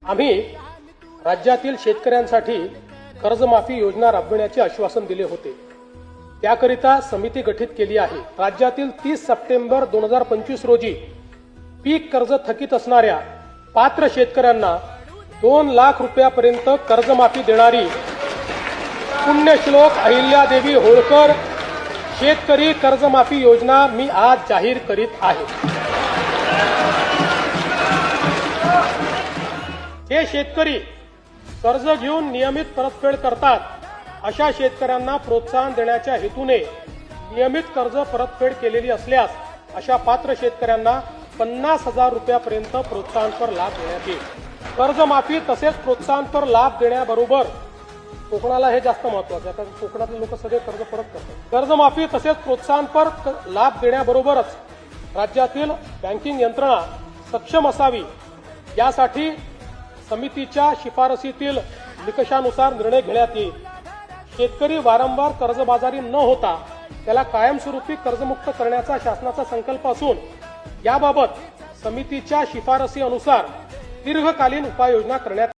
आम्ही राज्यातील शेतकऱ्यांसाठी कर्जमाफी योजना राबविण्याचे आश्वासन दिले होते। त्याकरिता समिती गठीत केली आहे। राज्यातील 30 सप्टेंबर 2025 रोजी पीक कर्ज थकीत असणाऱ्या पात्र शेतकऱ्यांना 2 लाख रुपयापर्यंत कर्जमाफी देणारी पुण्यश्लोक अहिल्यादेवी होळकर शेतकरी कर्जमाफी योजना मी आज जाहीर करीत आहे। जे शेतकरी कर्ज घेऊन नियमित परतफेड करतात अशा शेतकऱ्यांना प्रोत्साहन देण्याच्या हेतूने नियमित कर्ज परतफेड केलेली असल्यास अशा पात्र शेतकऱ्यांना 50,000 रुपयापर्यंत प्रोत्साहनपर लाभ देण्यात येईल। कर्जमाफी तसेच प्रोत्साहनपर लाभ देण्याबरोबर कोकणाला हे जास्त महत्त्वाचं आहे, कारण कोकणातले लोक सगळे कर्ज परत करतात। कर्जमाफी तसेच प्रोत्साहनपर लाभ देण्याबरोबरच राज्यातील बँकिंग यंत्रणा सक्षम असावी यासाठी समितीच्या शिफारसीतील निकषानुसार निर्णय घेण्यात येईल। शेतकरी वारंवार कर्जबाजारी न होता त्याला कायमस्वरूपी कर्जमुक्त करण्याचा शासनाचा संकल्प असून याबाबत समितीच्या शिफारसी अनुसार दीर्घकालीन उपाययोजना करण्यात